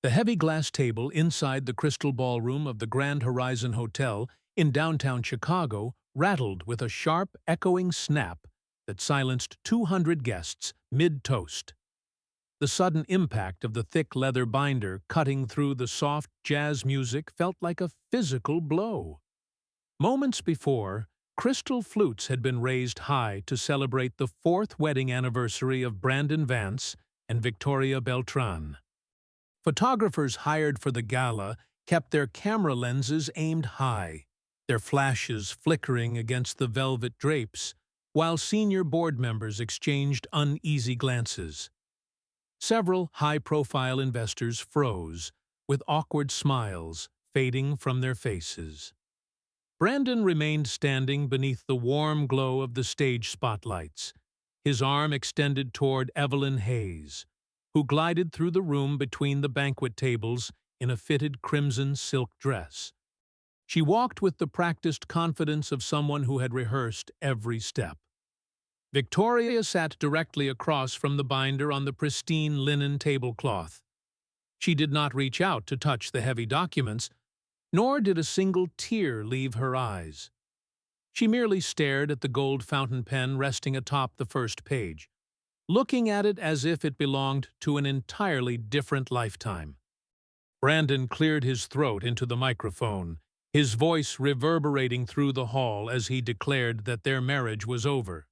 The heavy glass table inside the crystal ballroom of the Grand Horizon Hotel in downtown Chicago rattled with a sharp, echoing snap that silenced 200 guests mid-toast. The sudden impact of the thick leather binder cutting through the soft jazz music felt like a physical blow. Moments before, crystal flutes had been raised high to celebrate the fourth wedding anniversary of Brandon Vance and Victoria Beltran. Photographers hired for the gala kept their camera lenses aimed high, their flashes flickering against the velvet drapes, while senior board members exchanged uneasy glances. Several high-profile investors froze, with awkward smiles fading from their faces. Brandon remained standing beneath the warm glow of the stage spotlights, his arm extended toward Evelyn Hayes, who glided through the room between the banquet tables in a fitted crimson silk dress. She walked with the practiced confidence of someone who had rehearsed every step. Victoria sat directly across from the binder on the pristine linen tablecloth. She did not reach out to touch the heavy documents, nor did a single tear leave her eyes. She merely stared at the gold fountain pen resting atop the first page, looking at it as if it belonged to an entirely different lifetime. Brandon cleared his throat into the microphone, his voice reverberating through the hall as he declared that their marriage was over.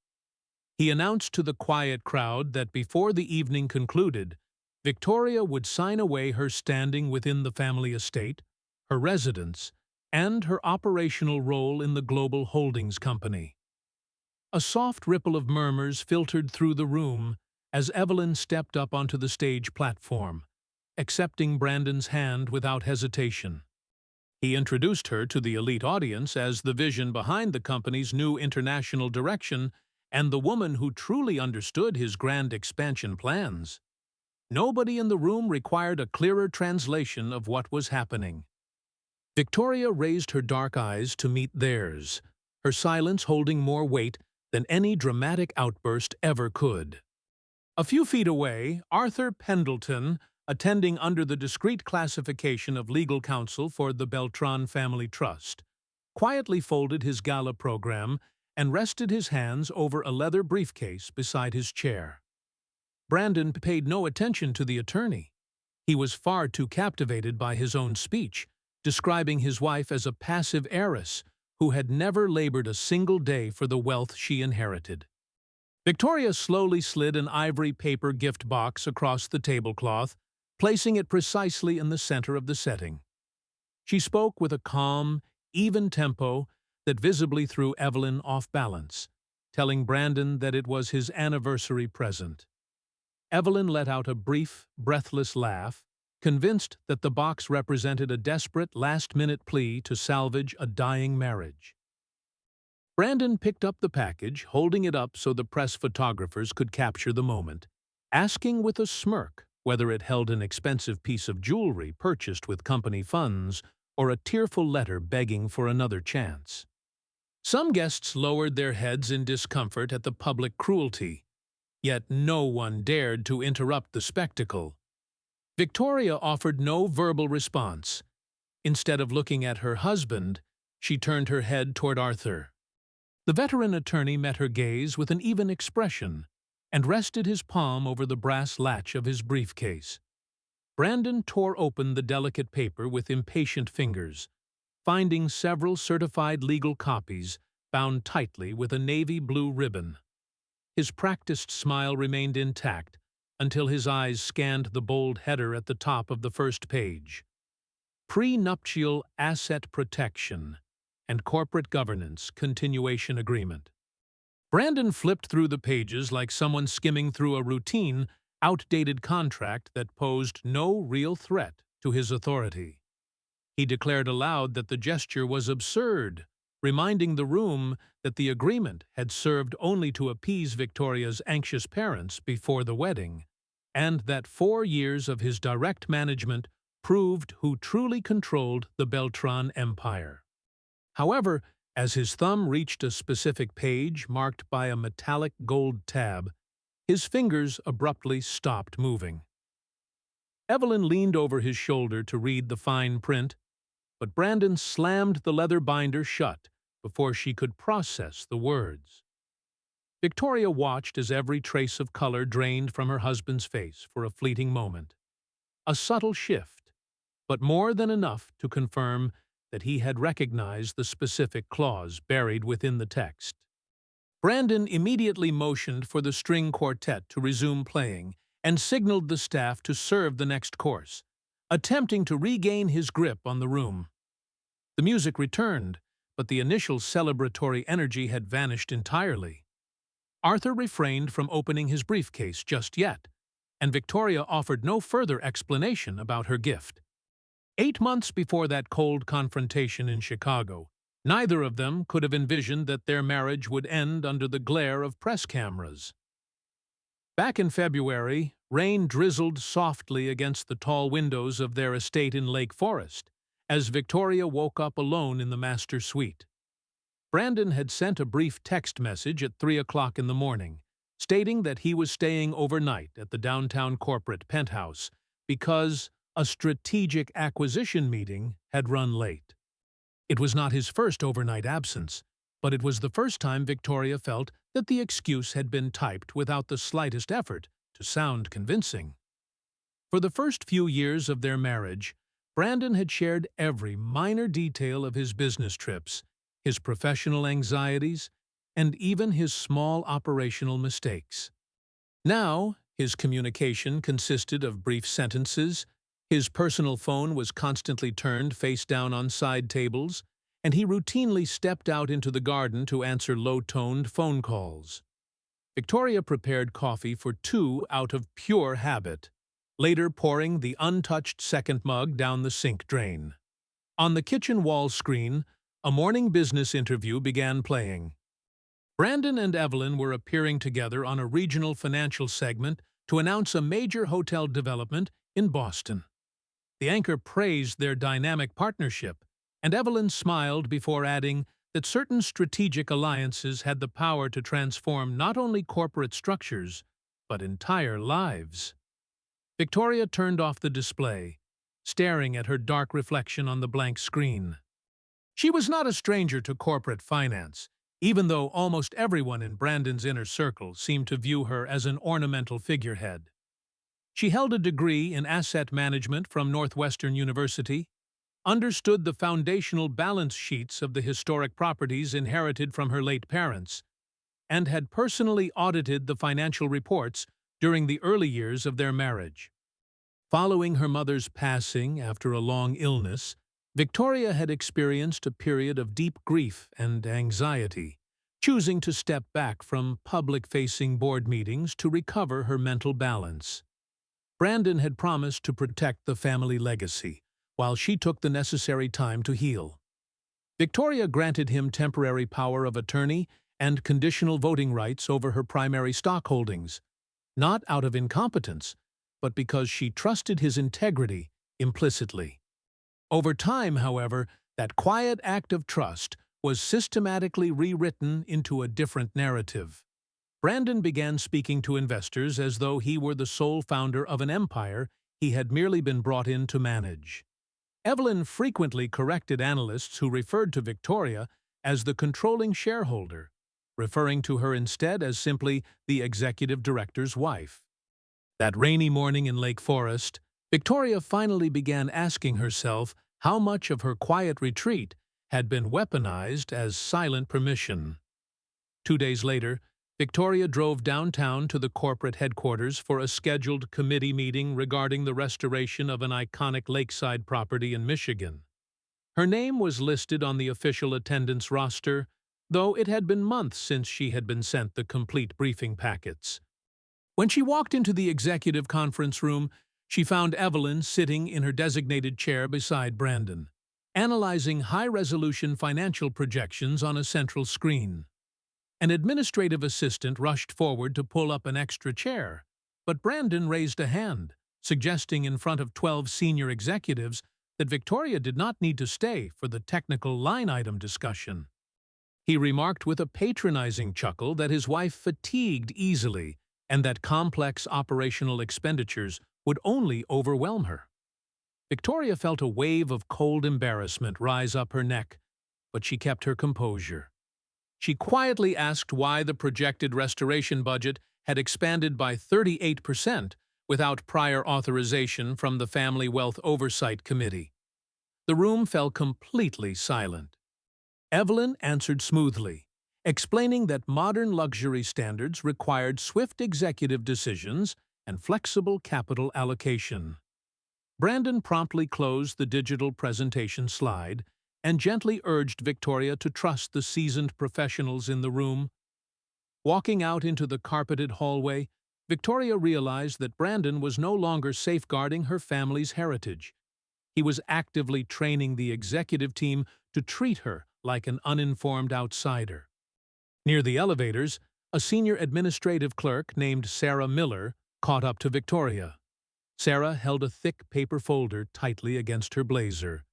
He announced to the quiet crowd that before the evening concluded, Victoria would sign away her standing within the family estate, her residence, and her operational role in the global holdings company. A soft ripple of murmurs filtered through the room as Evelyn stepped up onto the stage platform, accepting Brandon's hand without hesitation. He introduced her to the elite audience as the vision behind the company's new international direction and the woman who truly understood his grand expansion plans. Nobody in the room required a clearer translation of what was happening. Victoria raised her dark eyes to meet theirs, her silence holding more weight than any dramatic outburst ever could. A few feet away, Arthur Pendleton, attending under the discreet classification of legal counsel for the Beltran Family Trust, quietly folded his gala program and rested his hands over a leather briefcase beside his chair. Brandon paid no attention to the attorney. He was far too captivated by his own speech, describing his wife as a passive heiress who had never labored a single day for the wealth she inherited. Victoria slowly slid an ivory paper gift box across the tablecloth, placing it precisely in the center of the setting. She spoke with a calm, even tempo that visibly threw Evelyn off balance, telling Brandon that it was his anniversary present. Evelyn let out a brief, breathless laugh, convinced that the box represented a desperate, last-minute plea to salvage a dying marriage. Brandon picked up the package, holding it up so the press photographers could capture the moment, asking with a smirk whether it held an expensive piece of jewelry purchased with company funds or a tearful letter begging for another chance. Some guests lowered their heads in discomfort at the public cruelty, yet no one dared to interrupt the spectacle. Victoria offered no verbal response. Instead of looking at her husband, she turned her head toward Arthur. The veteran attorney met her gaze with an even expression and rested his palm over the brass latch of his briefcase. Brandon tore open the delicate paper with impatient fingers, finding several certified legal copies bound tightly with a navy blue ribbon. His practiced smile remained intact until his eyes scanned the bold header at the top of the first page. Prenuptial Asset Protection and Corporate Governance Continuation Agreement. Brandon flipped through the pages like someone skimming through a routine, outdated contract that posed no real threat to his authority. He declared aloud that the gesture was absurd, reminding the room that the agreement had served only to appease Victoria's anxious parents before the wedding, and that 4 years of his direct management proved who truly controlled the Beltran empire. However, as his thumb reached a specific page marked by a metallic gold tab, his fingers abruptly stopped moving. Evelyn leaned over his shoulder to read the fine print, but Brandon slammed the leather binder shut before she could process the words. Victoria watched as every trace of color drained from her husband's face for a fleeting moment. A subtle shift, but more than enough to confirm that he had recognized the specific clause buried within the text. Brandon immediately motioned for the string quartet to resume playing and signaled the staff to serve the next course, attempting to regain his grip on the room. The music returned, but the initial celebratory energy had vanished entirely. Arthur refrained from opening his briefcase just yet, and Victoria offered no further explanation about her gift. 8 months before that cold confrontation in Chicago, neither of them could have envisioned that their marriage would end under the glare of press cameras. Back in February, rain drizzled softly against the tall windows of their estate in Lake Forest as Victoria woke up alone in the master suite. Brandon had sent a brief text message at 3 o'clock in the morning, stating that he was staying overnight at the downtown corporate penthouse because a strategic acquisition meeting had run late. It was not his first overnight absence, but it was the first time Victoria felt that the excuse had been typed without the slightest effort to sound convincing. For the first few years of their marriage, Brandon had shared every minor detail of his business trips, his professional anxieties, and even his small operational mistakes. Now, his communication consisted of brief sentences, his personal phone was constantly turned face down on side tables, and he routinely stepped out into the garden to answer low-toned phone calls. Victoria prepared coffee for two out of pure habit, later pouring the untouched second mug down the sink drain. On the kitchen wall screen, a morning business interview began playing. Brandon and Evelyn were appearing together on a regional financial segment to announce a major hotel development in Boston. The anchor praised their dynamic partnership, and Evelyn smiled before adding that certain strategic alliances had the power to transform not only corporate structures, but entire lives. Victoria turned off the display, staring at her dark reflection on the blank screen. She was not a stranger to corporate finance, even though almost everyone in Brandon's inner circle seemed to view her as an ornamental figurehead. She held a degree in asset management from Northwestern University, understood the foundational balance sheets of the historic properties inherited from her late parents, and had personally audited the financial reports during the early years of their marriage. Following her mother's passing after a long illness, Victoria had experienced a period of deep grief and anxiety, choosing to step back from public-facing board meetings to recover her mental balance. Brandon had promised to protect the family legacy, while she took the necessary time to heal. Victoria granted him temporary power of attorney and conditional voting rights over her primary stock holdings, not out of incompetence, but because she trusted his integrity implicitly. Over time, however, that quiet act of trust was systematically rewritten into a different narrative. Brandon began speaking to investors as though he were the sole founder of an empire he had merely been brought in to manage. Evelyn frequently corrected analysts who referred to Victoria as the controlling shareholder, referring to her instead as simply the executive director's wife. That rainy morning in Lake Forest, Victoria finally began asking herself how much of her quiet retreat had been weaponized as silent permission. 2 days later, Victoria drove downtown to the corporate headquarters for a scheduled committee meeting regarding the restoration of an iconic lakeside property in Michigan. Her name was listed on the official attendance roster, though it had been months since she had been sent the complete briefing packets. When she walked into the executive conference room, she found Evelyn sitting in her designated chair beside Brandon, analyzing high-resolution financial projections on a central screen. An administrative assistant rushed forward to pull up an extra chair, but Brandon raised a hand, suggesting in front of 12 senior executives that Victoria did not need to stay for the technical line-item discussion. He remarked with a patronizing chuckle that his wife fatigued easily and that complex operational expenditures would only overwhelm her. Victoria felt a wave of cold embarrassment rise up her neck, but she kept her composure. She quietly asked why the projected restoration budget had expanded by 38% without prior authorization from the Family Wealth Oversight Committee. The room fell completely silent. Evelyn answered smoothly, explaining that modern luxury standards required swift executive decisions and flexible capital allocation. Brandon promptly closed the digital presentation slide and gently urged Victoria to trust the seasoned professionals in the room. Walking out into the carpeted hallway, Victoria realized that Brandon was no longer safeguarding her family's heritage. He was actively training the executive team to treat her like an uninformed outsider. Near the elevators, a senior administrative clerk named Sarah Miller caught up to Victoria. Sarah held a thick paper folder tightly against her blazer,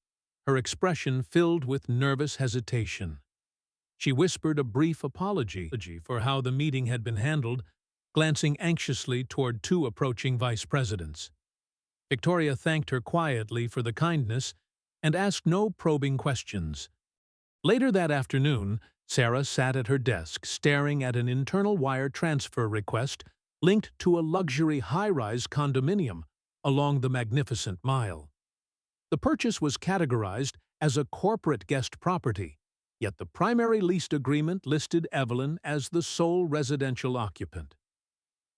her expression filled with nervous hesitation. She whispered a brief apology for how the meeting had been handled, glancing anxiously toward two approaching vice presidents. Victoria thanked her quietly for the kindness and asked no probing questions. Later that afternoon, Sarah sat at her desk staring at an internal wire transfer request linked to a luxury high-rise condominium along the Magnificent Mile. The purchase was categorized as a corporate guest property, yet the primary lease agreement listed Evelyn as the sole residential occupant.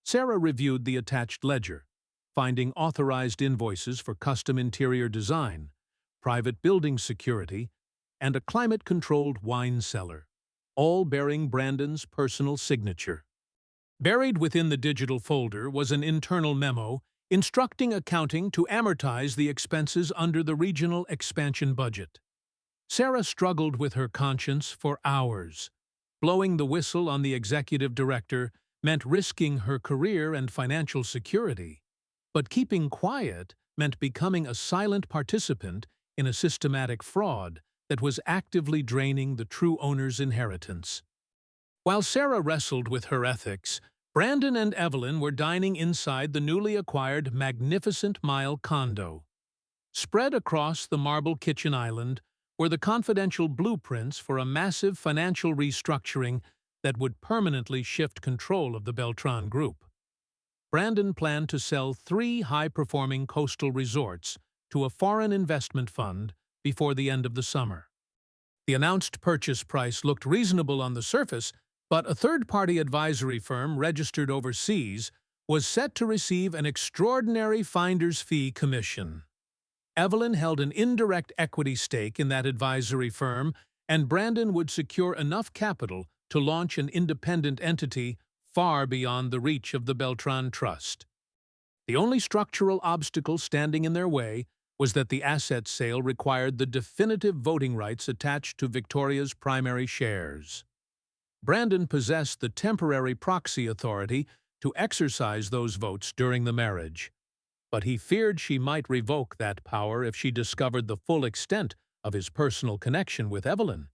Sarah reviewed the attached ledger, finding authorized invoices for custom interior design, private building security, and a climate-controlled wine cellar, all bearing Brandon's personal signature. Buried within the digital folder was an internal memo instructing accounting to amortize the expenses under the regional expansion budget. Sarah struggled with her conscience for hours. Blowing the whistle on the executive director meant risking her career and financial security, but keeping quiet meant becoming a silent participant in a systematic fraud that was actively draining the true owner's inheritance. While Sarah wrestled with her ethics, Brandon and Evelyn were dining inside the newly acquired Magnificent Mile condo. Spread across the marble kitchen island were the confidential blueprints for a massive financial restructuring that would permanently shift control of the Beltran Group. Brandon planned to sell 3 high-performing coastal resorts to a foreign investment fund before the end of the summer. The announced purchase price looked reasonable on the surface, but a third-party advisory firm registered overseas was set to receive an extraordinary finder's fee commission. Evelyn held an indirect equity stake in that advisory firm, and Brandon would secure enough capital to launch an independent entity far beyond the reach of the Beltran Trust. The only structural obstacle standing in their way was that the asset sale required the definitive voting rights attached to Victoria's primary shares. Brandon possessed the temporary proxy authority to exercise those votes during the marriage, but he feared she might revoke that power if she discovered the full extent of his personal connection with Evelyn.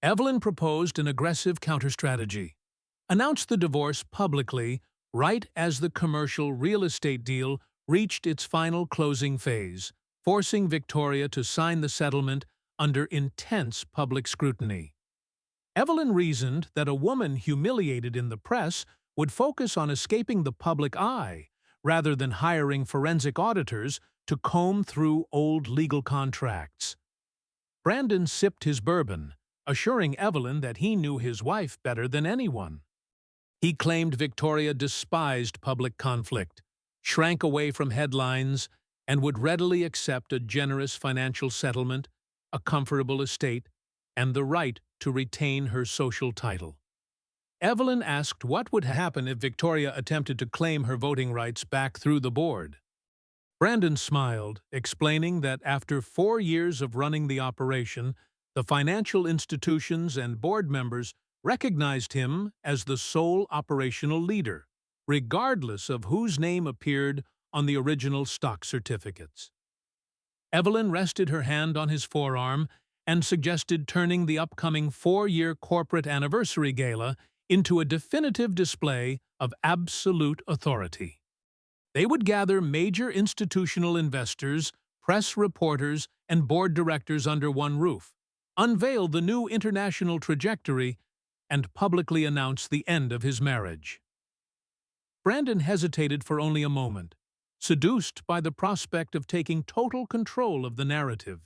Evelyn proposed an aggressive counter-strategy. Announced the divorce publicly right as the commercial real estate deal reached its final closing phase, forcing Victoria to sign the settlement under intense public scrutiny. Evelyn reasoned that a woman humiliated in the press would focus on escaping the public eye rather than hiring forensic auditors to comb through old legal contracts. Brandon sipped his bourbon, assuring Evelyn that he knew his wife better than anyone. He claimed Victoria despised public conflict, shrank away from headlines, and would readily accept a generous financial settlement, a comfortable estate, and the right to retain her social title. Evelyn asked what would happen if Victoria attempted to claim her voting rights back through the board. Brandon smiled, explaining that after 4 years of running the operation, the financial institutions and board members recognized him as the sole operational leader, regardless of whose name appeared on the original stock certificates. Evelyn rested her hand on his forearm and suggested turning the upcoming 4-year corporate anniversary gala into a definitive display of absolute authority. They would gather major institutional investors, press reporters, and board directors under one roof, unveil the new international trajectory, and publicly announce the end of his marriage. Brandon hesitated for only a moment, seduced by the prospect of taking total control of the narrative.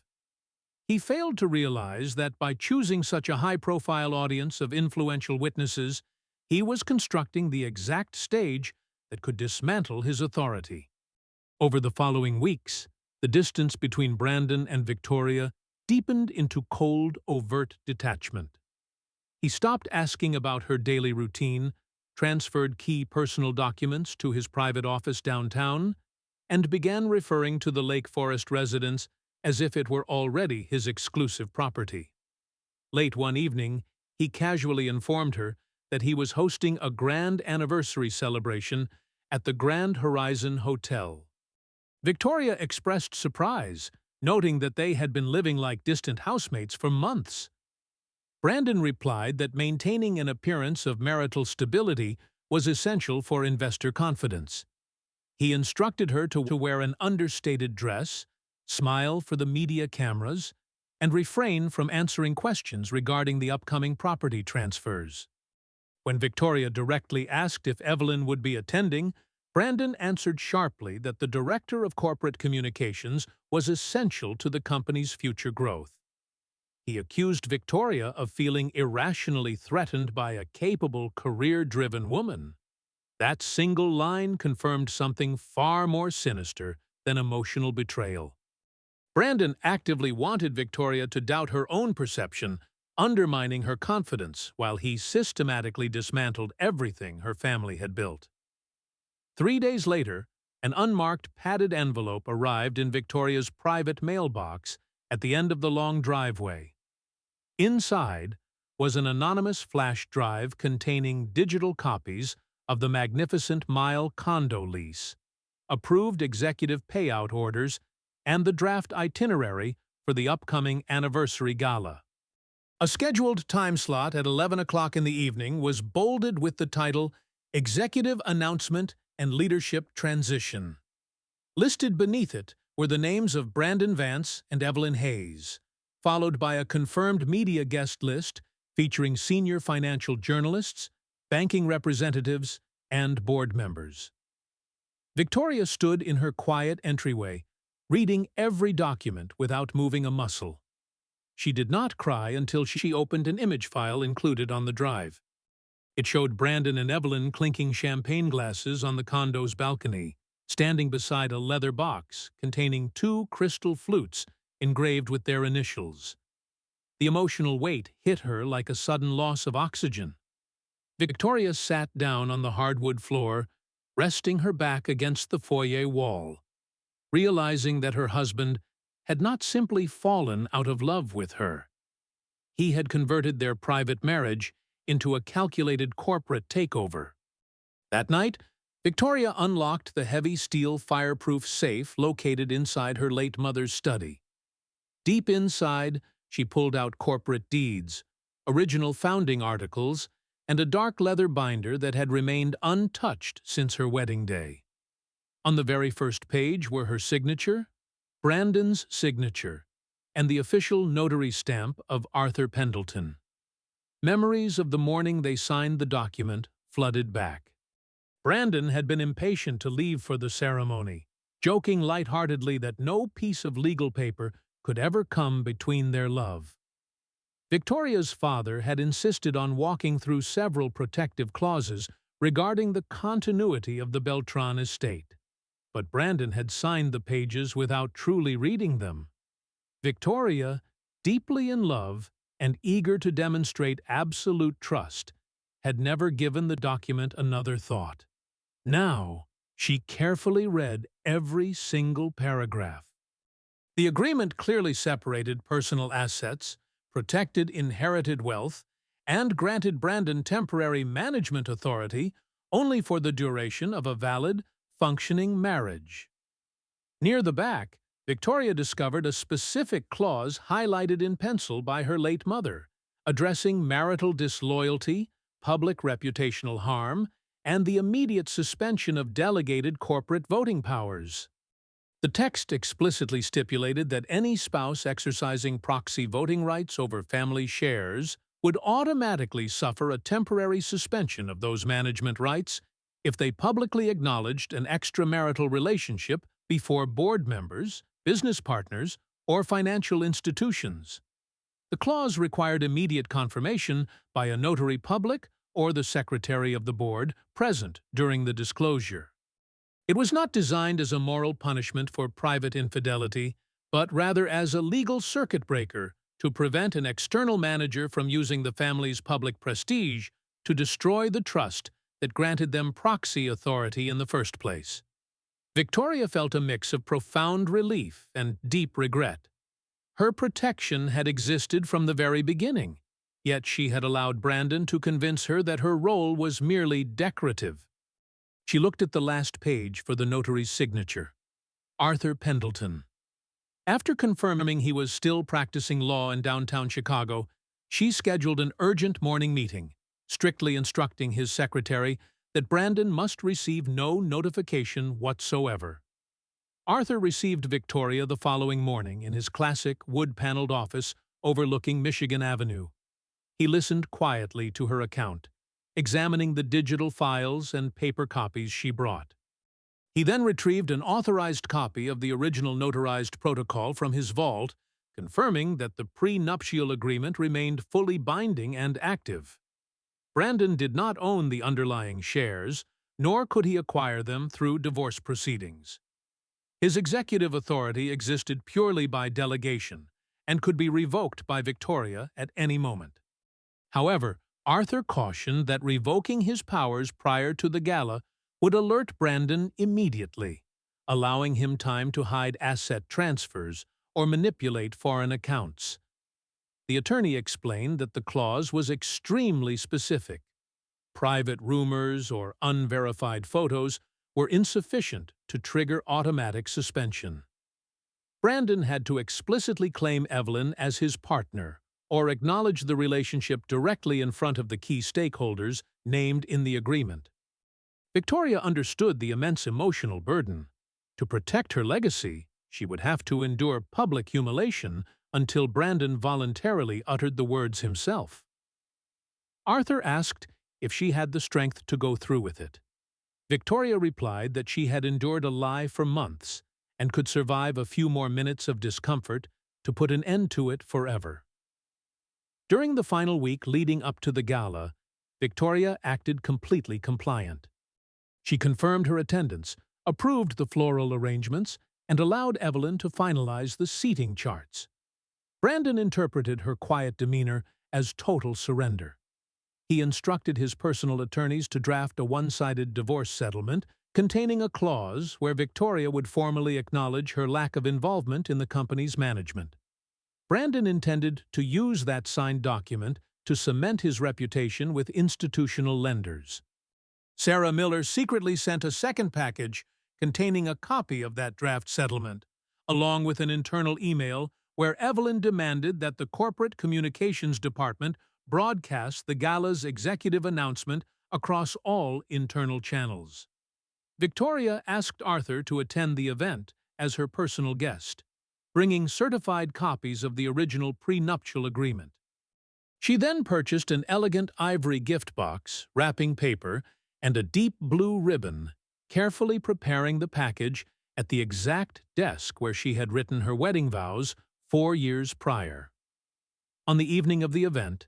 He failed to realize that by choosing such a high-profile audience of influential witnesses, he was constructing the exact stage that could dismantle his authority. Over the following weeks, the distance between Brandon and Victoria deepened into cold, overt detachment. He stopped asking about her daily routine, transferred key personal documents to his private office downtown, and began referring to the Lake Forest residence as if it were already his exclusive property. Late one evening, he casually informed her that he was hosting a grand anniversary celebration at the Grand Horizon Hotel. Victoria expressed surprise, noting that they had been living like distant housemates for months. Brandon replied that maintaining an appearance of marital stability was essential for investor confidence. He instructed her to wear an understated dress, smile for the media cameras, and refrain from answering questions regarding the upcoming property transfers. When Victoria directly asked if Evelyn would be attending, Brandon answered sharply that the director of corporate communications was essential to the company's future growth. He accused Victoria of feeling irrationally threatened by a capable, career-driven woman. That single line confirmed something far more sinister than emotional betrayal. Brandon actively wanted Victoria to doubt her own perception, undermining her confidence, while he systematically dismantled everything her family had built. 3 days later, an unmarked padded envelope arrived in Victoria's private mailbox at the end of the long driveway. Inside was an anonymous flash drive containing digital copies of the magnificent Mile condo lease, approved executive payout orders, and the draft itinerary for the upcoming anniversary gala. A scheduled time slot at 11 o'clock in the evening was bolded with the title Executive Announcement and Leadership Transition. Listed beneath it were the names of Brandon Vance and Evelyn Hayes, followed by a confirmed media guest list featuring senior financial journalists, banking representatives, and board members. Victoria stood in her quiet entryway, reading every document without moving a muscle. She did not cry until she opened an image file included on the drive. It showed Brandon and Evelyn clinking champagne glasses on the condo's balcony, standing beside a leather box containing 2 crystal flutes engraved with their initials. The emotional weight hit her like a sudden loss of oxygen. Victoria sat down on the hardwood floor, resting her back against the foyer wall, realizing that her husband had not simply fallen out of love with her. He had converted their private marriage into a calculated corporate takeover. That night, Victoria unlocked the heavy steel fireproof safe located inside her late mother's study. Deep inside, she pulled out corporate deeds, original founding articles, and a dark leather binder that had remained untouched since her wedding day. On the very first page were her signature, Brandon's signature, and the official notary stamp of Arthur Pendleton. Memories of the morning they signed the document flooded back. Brandon had been impatient to leave for the ceremony, joking lightheartedly that no piece of legal paper could ever come between their love. Victoria's father had insisted on walking through several protective clauses regarding the continuity of the Beltran estate, but Brandon had signed the pages without truly reading them. Victoria, deeply in love and eager to demonstrate absolute trust, had never given the document another thought. Now, she carefully read every single paragraph. The agreement clearly separated personal assets, protected inherited wealth, and granted Brandon temporary management authority only for the duration of a valid, functioning marriage. Near the back, Victoria discovered a specific clause highlighted in pencil by her late mother, addressing marital disloyalty, public reputational harm, and the immediate suspension of delegated corporate voting powers. The text explicitly stipulated that any spouse exercising proxy voting rights over family shares would automatically suffer a temporary suspension of those management rights if they publicly acknowledged an extramarital relationship before board members, business partners, or financial institutions. The clause required immediate confirmation by a notary public or the secretary of the board present during the disclosure. It was not designed as a moral punishment for private infidelity, but rather as a legal circuit breaker to prevent an external manager from using the family's public prestige to destroy the trust that granted them proxy authority in the first place. Victoria felt a mix of profound relief and deep regret. Her protection had existed from the very beginning, yet she had allowed Brandon to convince her that her role was merely decorative. She looked at the last page for the notary's signature. Arthur Pendleton. After confirming he was still practicing law in downtown Chicago, she scheduled an urgent morning meeting, strictly instructing his secretary that Brandon must receive no notification whatsoever. Arthur received Victoria the following morning in his classic wood-paneled office overlooking Michigan Avenue. He listened quietly to her account, examining the digital files and paper copies she brought. He then retrieved an authorized copy of the original notarized protocol from his vault, confirming that the prenuptial agreement remained fully binding and active. Brandon did not own the underlying shares, nor could he acquire them through divorce proceedings. His executive authority existed purely by delegation and could be revoked by Victoria at any moment. However, Arthur cautioned that revoking his powers prior to the gala would alert Brandon immediately, allowing him time to hide asset transfers or manipulate foreign accounts. The attorney explained that the clause was extremely specific. Private rumors or unverified photos were insufficient to trigger automatic suspension. Brandon had to explicitly claim Evelyn as his partner or acknowledge the relationship directly in front of the key stakeholders named in the agreement. Victoria understood the immense emotional burden. To protect her legacy, she would have to endure public humiliation until Brandon voluntarily uttered the words himself. Arthur asked if she had the strength to go through with it. Victoria replied that she had endured a lie for months and could survive a few more minutes of discomfort to put an end to it forever. During the final week leading up to the gala, Victoria acted completely compliant. She confirmed her attendance, approved the floral arrangements, and allowed Evelyn to finalize the seating charts. Brandon interpreted her quiet demeanor as total surrender. He instructed his personal attorneys to draft a one-sided divorce settlement containing a clause where Victoria would formally acknowledge her lack of involvement in the company's management. Brandon intended to use that signed document to cement his reputation with institutional lenders. Sarah Miller secretly sent a second package containing a copy of that draft settlement, along with an internal email where Evelyn demanded that the corporate communications department broadcast the gala's executive announcement across all internal channels. Victoria asked Arthur to attend the event as her personal guest, bringing certified copies of the original prenuptial agreement. She then purchased an elegant ivory gift box, wrapping paper, and a deep blue ribbon, carefully preparing the package at the exact desk where she had written her wedding vows 4 years prior. On the evening of the event,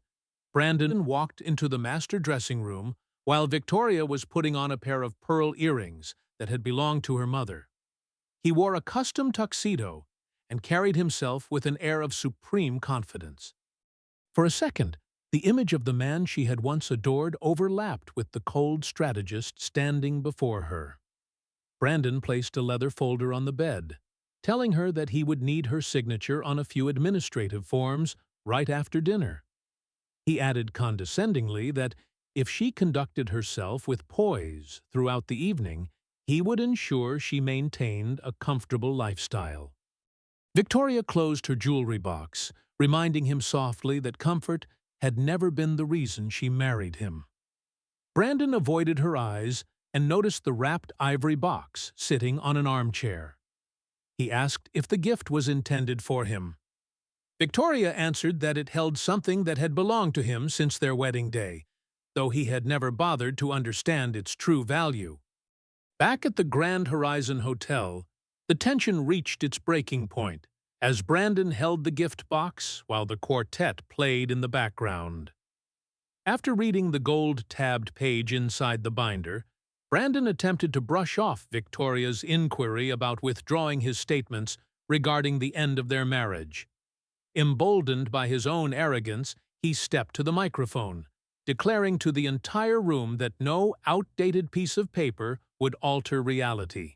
Brandon walked into the master dressing room while Victoria was putting on a pair of pearl earrings that had belonged to her mother. He wore a custom tuxedo and carried himself with an air of supreme confidence. For a second, the image of the man she had once adored overlapped with the cold strategist standing before her. Brandon placed a leather folder on the bed, telling her that he would need her signature on a few administrative forms right after dinner. He added condescendingly that if she conducted herself with poise throughout the evening, he would ensure she maintained a comfortable lifestyle. Victoria closed her jewelry box, reminding him softly that comfort had never been the reason she married him. Brandon avoided her eyes and noticed the wrapped ivory box sitting on an armchair. He asked if the gift was intended for him. Victoria answered that it held something that had belonged to him since their wedding day, though he had never bothered to understand its true value. Back at the Grand Horizon Hotel, the tension reached its breaking point as Brandon held the gift box while the quartet played in the background. After reading the gold-tabbed page inside the binder, Brandon attempted to brush off Victoria's inquiry about withdrawing his statements regarding the end of their marriage. Emboldened by his own arrogance, he stepped to the microphone, declaring to the entire room that no outdated piece of paper would alter reality.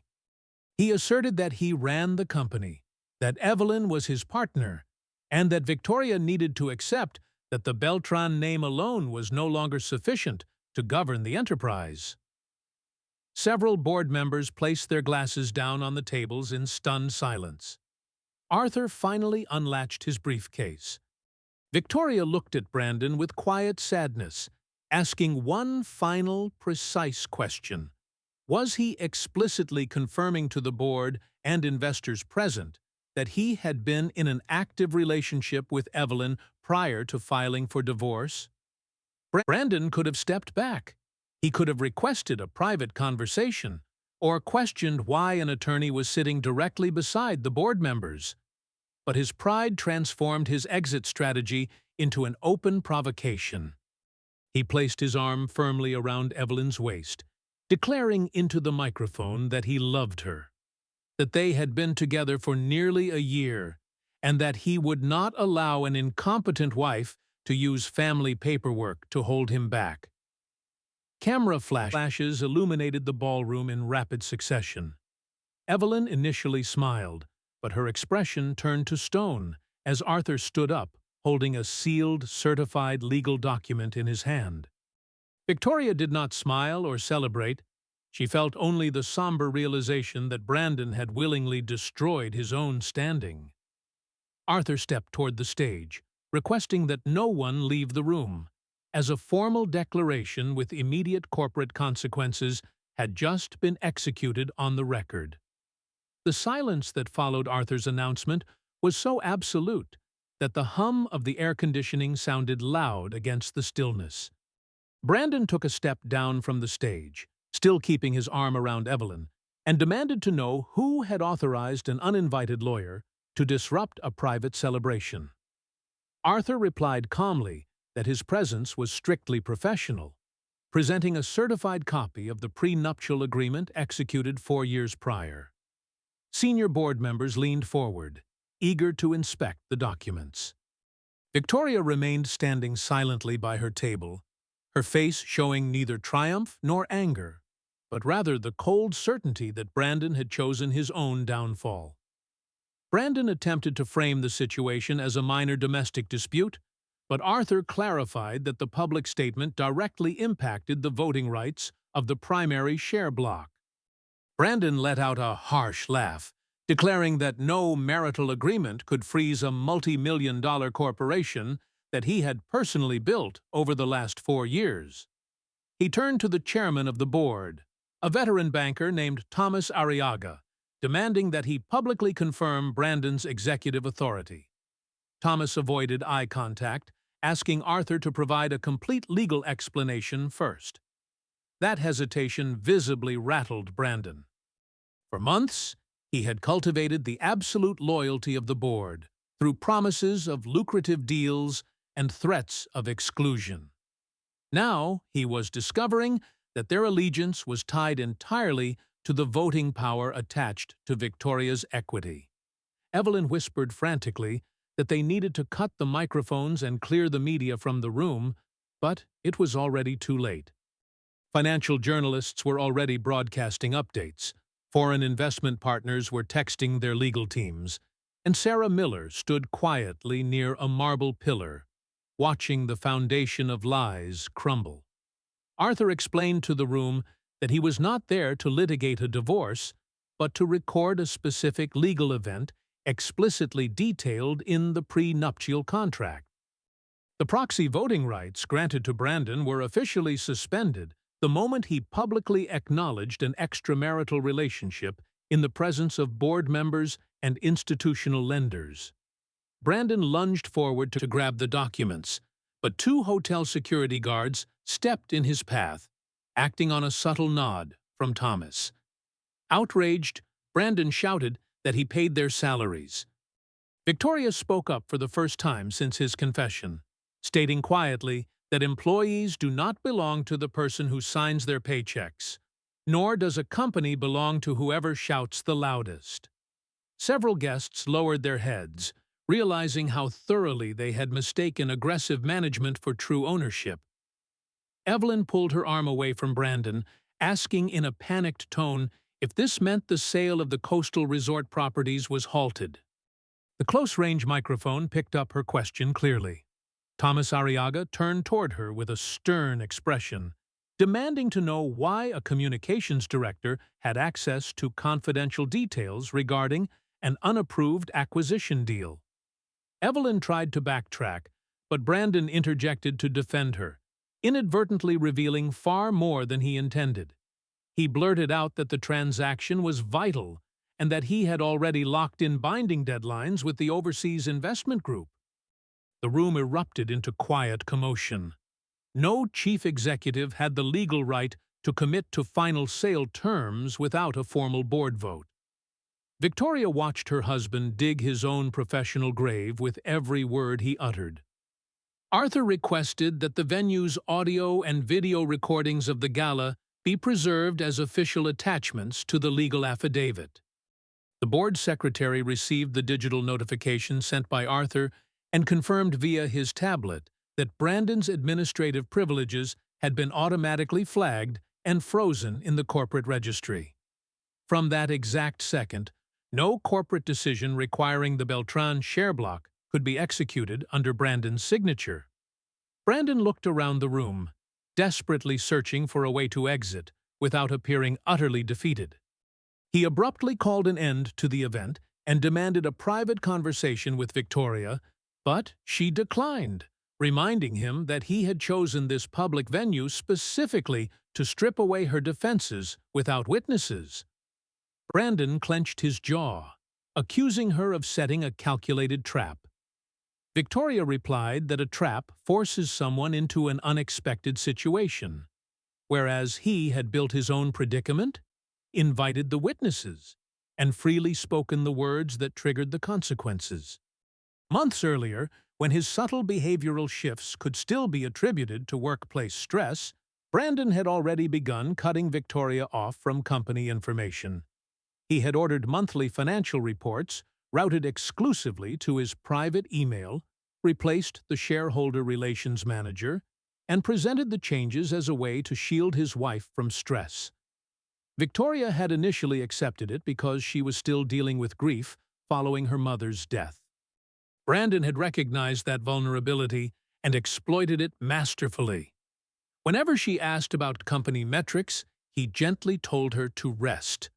He asserted that he ran the company, that Evelyn was his partner, and that Victoria needed to accept that the Beltran name alone was no longer sufficient to govern the enterprise. Several board members placed their glasses down on the tables in stunned silence. Arthur finally unlatched his briefcase. Victoria looked at Brandon with quiet sadness, asking one final, precise question. Was he explicitly confirming to the board and investors present that he had been in an active relationship with Evelyn prior to filing for divorce? Brandon could have stepped back. He could have requested a private conversation or questioned why an attorney was sitting directly beside the board members. But his pride transformed his exit strategy into an open provocation. He placed his arm firmly around Evelyn's waist, declaring into the microphone that he loved her, that they had been together for nearly a year, and that he would not allow an incompetent wife to use family paperwork to hold him back. Camera flashes illuminated the ballroom in rapid succession. Evelyn initially smiled, but her expression turned to stone as Arthur stood up, holding a sealed, certified legal document in his hand. Victoria did not smile or celebrate. She felt only the somber realization that Brandon had willingly destroyed his own standing. Arthur stepped toward the stage, requesting that no one leave the room, as a formal declaration with immediate corporate consequences had just been executed on the record. The silence that followed Arthur's announcement was so absolute that the hum of the air conditioning sounded loud against the stillness. Brandon took a step down from the stage, still keeping his arm around Evelyn, and demanded to know who had authorized an uninvited lawyer to disrupt a private celebration. Arthur replied calmly that his presence was strictly professional, presenting a certified copy of the prenuptial agreement executed 4 years prior. Senior board members leaned forward, eager to inspect the documents. Victoria remained standing silently by her table, her face showing neither triumph nor anger, but rather the cold certainty that Brandon had chosen his own downfall. Brandon attempted to frame the situation as a minor domestic dispute, but Arthur clarified that the public statement directly impacted the voting rights of the primary share block. Brandon let out a harsh laugh, declaring that no marital agreement could freeze a multi-million-dollar corporation that he had personally built over the last 4 years. He turned to the chairman of the board, a veteran banker named Thomas Arriaga, demanding that he publicly confirm Brandon's executive authority. Thomas avoided eye contact, asking Arthur to provide a complete legal explanation first. That hesitation visibly rattled Brandon. For months, he had cultivated the absolute loyalty of the board through promises of lucrative deals and threats of exclusion. Now he was discovering that their allegiance was tied entirely to the voting power attached to Victoria's equity. Evelyn whispered frantically that they needed to cut the microphones and clear the media from the room, but it was already too late. Financial journalists were already broadcasting updates, foreign investment partners were texting their legal teams, and Sarah Miller stood quietly near a marble pillar, watching the foundation of lies crumble. Arthur explained to the room that he was not there to litigate a divorce, but to record a specific legal event explicitly detailed in the prenuptial contract. The proxy voting rights granted to Brandon were officially suspended the moment he publicly acknowledged an extramarital relationship in the presence of board members and institutional lenders. Brandon lunged forward to grab the documents, but two hotel security guards stepped in his path, acting on a subtle nod from Thomas. Outraged, Brandon shouted that he paid their salaries. Victoria spoke up for the first time since his confession, stating quietly that employees do not belong to the person who signs their paychecks, nor does a company belong to whoever shouts the loudest. Several guests lowered their heads, realizing how thoroughly they had mistaken aggressive management for true ownership. Evelyn pulled her arm away from Brandon, asking in a panicked tone if this meant the sale of the coastal resort properties was halted. The close-range microphone picked up her question clearly. Thomas Arriaga turned toward her with a stern expression, demanding to know why a communications director had access to confidential details regarding an unapproved acquisition deal. Evelyn tried to backtrack, but Brandon interjected to defend her, inadvertently revealing far more than he intended. He blurted out that the transaction was vital and that he had already locked in binding deadlines with the overseas investment group. The room erupted into quiet commotion. No chief executive had the legal right to commit to final sale terms without a formal board vote. Victoria watched her husband dig his own professional grave with every word he uttered. Arthur requested that the venue's audio and video recordings of the gala be preserved as official attachments to the legal affidavit. The board secretary received the digital notification sent by Arthur and confirmed via his tablet that Brandon's administrative privileges had been automatically flagged and frozen in the corporate registry. From that exact second, no corporate decision requiring the Beltran share block could be executed under Brandon's signature. Brandon looked around the room, desperately searching for a way to exit without appearing utterly defeated. He abruptly called an end to the event and demanded a private conversation with Victoria, but she declined, reminding him that he had chosen this public venue specifically to strip away her defenses without witnesses. Brandon clenched his jaw, accusing her of setting a calculated trap. Victoria replied that a trap forces someone into an unexpected situation, whereas he had built his own predicament, invited the witnesses, and freely spoken the words that triggered the consequences. Months earlier, when his subtle behavioral shifts could still be attributed to workplace stress, Brandon had already begun cutting Victoria off from company information. He had ordered monthly financial reports, routed exclusively to his private email, replaced the shareholder relations manager, and presented the changes as a way to shield his wife from stress. Victoria had initially accepted it because she was still dealing with grief following her mother's death. Brandon had recognized that vulnerability and exploited it masterfully. Whenever she asked about company metrics, he gently told her to rest.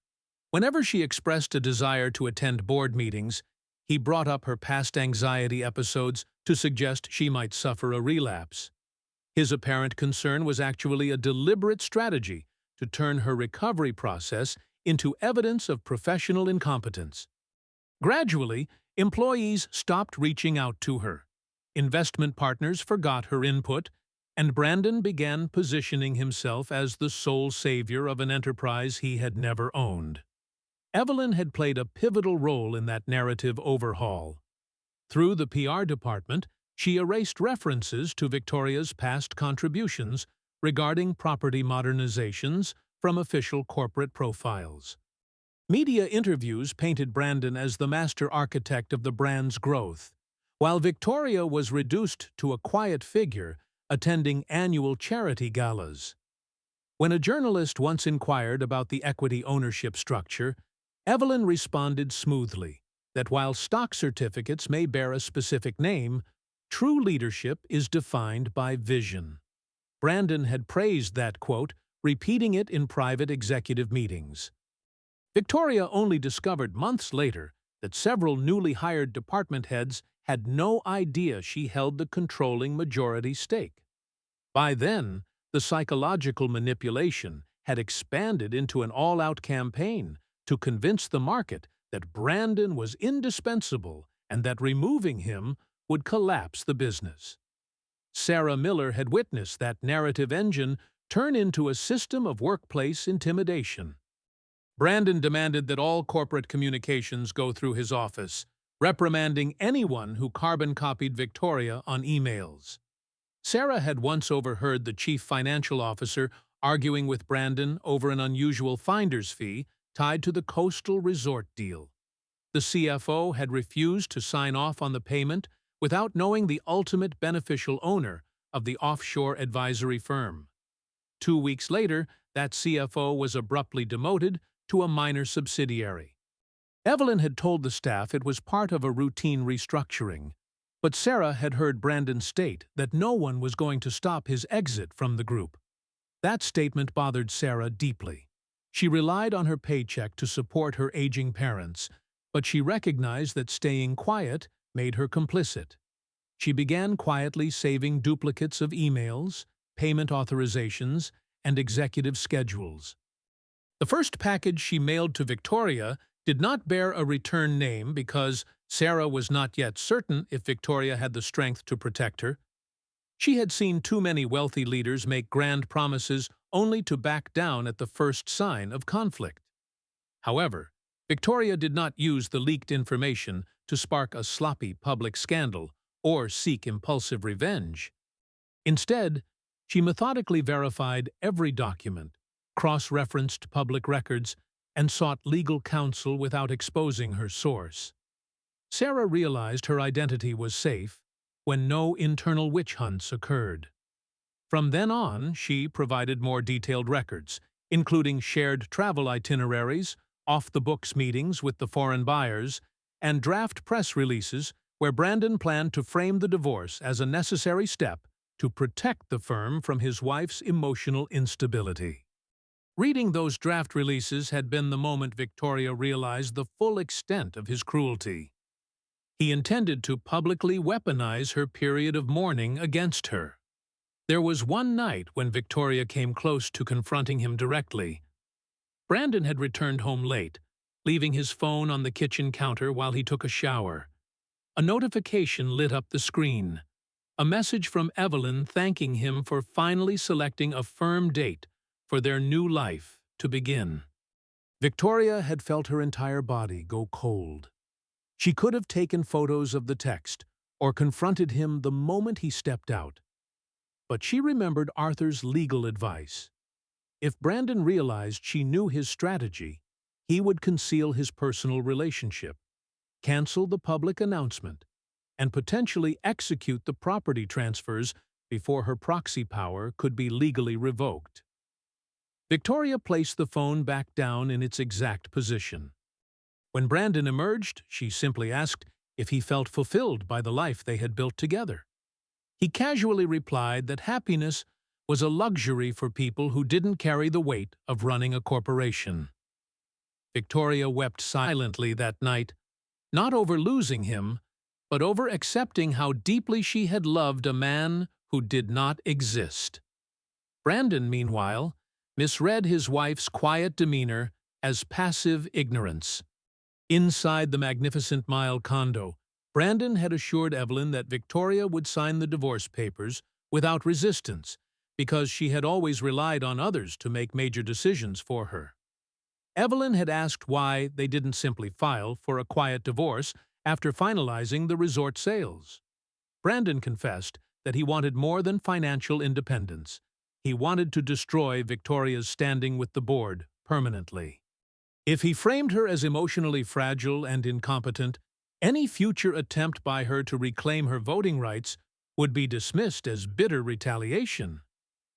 Whenever she expressed a desire to attend board meetings, he brought up her past anxiety episodes to suggest she might suffer a relapse. His apparent concern was actually a deliberate strategy to turn her recovery process into evidence of professional incompetence. Gradually, employees stopped reaching out to her. Investment partners forgot her input, and Brandon began positioning himself as the sole savior of an enterprise he had never owned. Evelyn had played a pivotal role in that narrative overhaul. Through the PR department, she erased references to Victoria's past contributions regarding property modernizations from official corporate profiles. Media interviews painted Brandon as the master architect of the brand's growth, while Victoria was reduced to a quiet figure attending annual charity galas. When a journalist once inquired about the equity ownership structure, Evelyn responded smoothly that while stock certificates may bear a specific name, true leadership is defined by vision. Brandon had praised that quote, repeating it in private executive meetings. Victoria only discovered months later that several newly hired department heads had no idea she held the controlling majority stake. By then, The psychological manipulation had expanded into an all-out campaign to convince the market that Brandon was indispensable and that removing him would collapse the business. Sarah Miller had witnessed that narrative engine turn into a system of workplace intimidation. Brandon demanded that all corporate communications go through his office, reprimanding anyone who carbon-copied Victoria on emails. Sarah had once overheard the chief financial officer arguing with Brandon over an unusual finder's fee tied to the coastal resort deal. The CFO had refused to sign off on the payment without knowing the ultimate beneficial owner of the offshore advisory firm. 2 weeks later, that CFO was abruptly demoted to a minor subsidiary. Evelyn had told the staff it was part of a routine restructuring, but Sarah had heard Brandon state that no one was going to stop his exit from the group. That statement bothered Sarah deeply. She relied on her paycheck to support her aging parents, but she recognized that staying quiet made her complicit. She began quietly saving duplicates of emails, payment authorizations, and executive schedules. The first package she mailed to Victoria did not bear a return name because Sarah was not yet certain if Victoria had the strength to protect her. She had seen too many wealthy leaders make grand promises only to back down at the first sign of conflict. However, Victoria did not use the leaked information to spark a sloppy public scandal or seek impulsive revenge. Instead, she methodically verified every document, cross-referenced public records, and sought legal counsel without exposing her source. Sarah realized her identity was safe when no internal witch hunts occurred. From then on, she provided more detailed records, including shared travel itineraries, off-the-books meetings with the foreign buyers, and draft press releases where Brandon planned to frame the divorce as a necessary step to protect the firm from his wife's emotional instability. Reading those draft releases had been the moment Victoria realized the full extent of his cruelty. He intended to publicly weaponize her period of mourning against her. There was one night when Victoria came close to confronting him directly. Brandon had returned home late, leaving his phone on the kitchen counter while he took a shower. A notification lit up the screen. A message from Evelyn thanking him for finally selecting a firm date for their new life to begin. Victoria had felt her entire body go cold. She could have taken photos of the text or confronted him the moment he stepped out. But she remembered Arthur's legal advice. If Brandon realized she knew his strategy, he would conceal his personal relationship, cancel the public announcement, and potentially execute the property transfers before her proxy power could be legally revoked. Victoria placed the phone back down in its exact position. When Brandon emerged, she simply asked if he felt fulfilled by the life they had built together. He casually replied that happiness was a luxury for people who didn't carry the weight of running a corporation. Victoria wept silently that night, not over losing him, but over accepting how deeply she had loved a man who did not exist. Brandon, meanwhile, misread his wife's quiet demeanor as passive ignorance. Inside the magnificent Mile condo, Brandon had assured Evelyn that Victoria would sign the divorce papers without resistance because she had always relied on others to make major decisions for her. Evelyn had asked why they didn't simply file for a quiet divorce after finalizing the resort sales. Brandon confessed that he wanted more than financial independence. He wanted to destroy Victoria's standing with the board permanently. If he framed her as emotionally fragile and incompetent, any future attempt by her to reclaim her voting rights would be dismissed as bitter retaliation.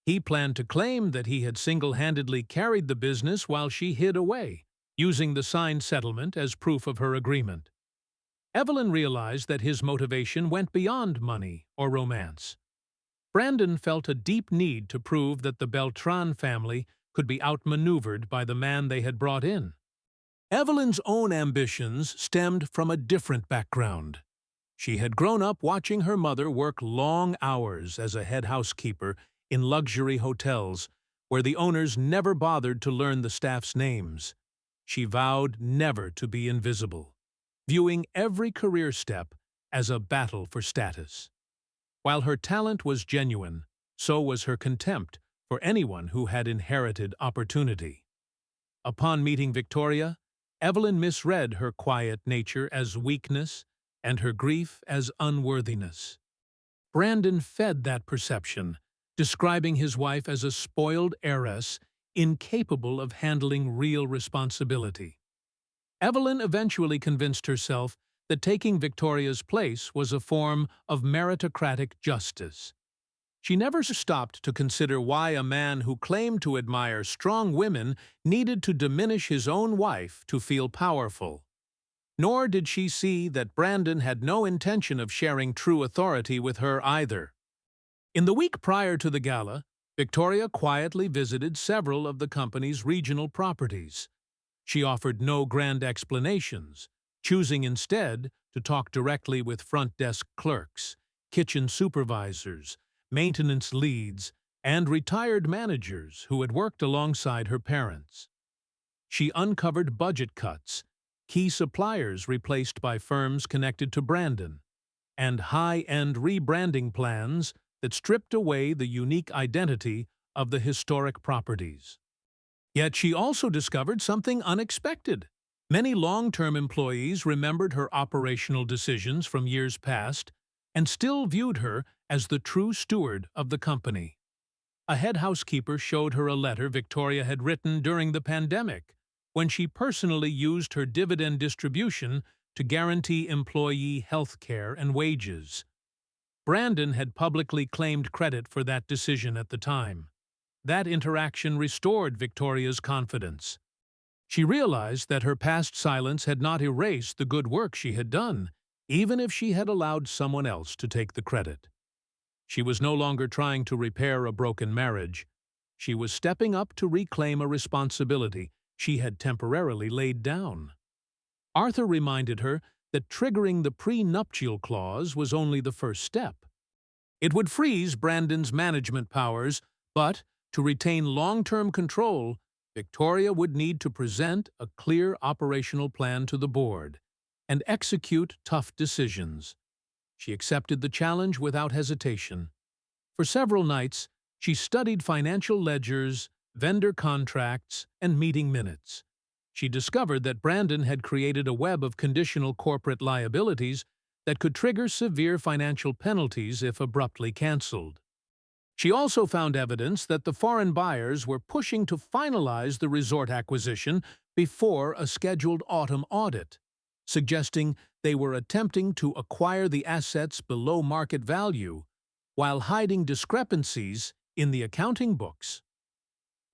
He planned to claim that he had single-handedly carried the business while she hid away, using the signed settlement as proof of her agreement. Evelyn realized that his motivation went beyond money or romance. Brandon felt a deep need to prove that the Beltran family could be outmaneuvered by the man they had brought in. Evelyn's own ambitions stemmed from a different background. She had grown up watching her mother work long hours as a head housekeeper in luxury hotels where the owners never bothered to learn the staff's names. She vowed never to be invisible, viewing every career step as a battle for status. While her talent was genuine, so was her contempt for anyone who had inherited opportunity. Upon meeting Victoria, Evelyn misread her quiet nature as weakness and her grief as unworthiness. Brandon fed that perception, describing his wife as a spoiled heiress incapable of handling real responsibility. Evelyn eventually convinced herself that taking Victoria's place was a form of meritocratic justice. She never stopped to consider why a man who claimed to admire strong women needed to diminish his own wife to feel powerful. Nor did she see that Brandon had no intention of sharing true authority with her either. In the week prior to the gala, Victoria quietly visited several of the company's regional properties. She offered no grand explanations, choosing instead to talk directly with front desk clerks, kitchen supervisors, maintenance leads, and retired managers who had worked alongside her parents. She uncovered budget cuts, key suppliers replaced by firms connected to Brandon, and high-end rebranding plans that stripped away the unique identity of the historic properties. Yet she also discovered something unexpected. Many long-term employees remembered her operational decisions from years past and still viewed her as the true steward of the company. A head housekeeper showed her a letter Victoria had written during the pandemic, when she personally used her dividend distribution to guarantee employee health care and wages. Brandon had publicly claimed credit for that decision at the time. That interaction restored Victoria's confidence. She realized that her past silence had not erased the good work she had done, even if she had allowed someone else to take the credit. She was no longer trying to repair a broken marriage. She was stepping up to reclaim a responsibility she had temporarily laid down. Arthur reminded her that triggering the prenuptial clause was only the first step. It would freeze Brandon's management powers, but to retain long-term control, Victoria would need to present a clear operational plan to the board and execute tough decisions. She accepted the challenge without hesitation. For several nights, she studied financial ledgers, vendor contracts, and meeting minutes. She discovered that Brandon had created a web of conditional corporate liabilities that could trigger severe financial penalties if abruptly canceled. She also found evidence that the foreign buyers were pushing to finalize the resort acquisition before a scheduled autumn audit, suggesting they were attempting to acquire the assets below market value while hiding discrepancies in the accounting books.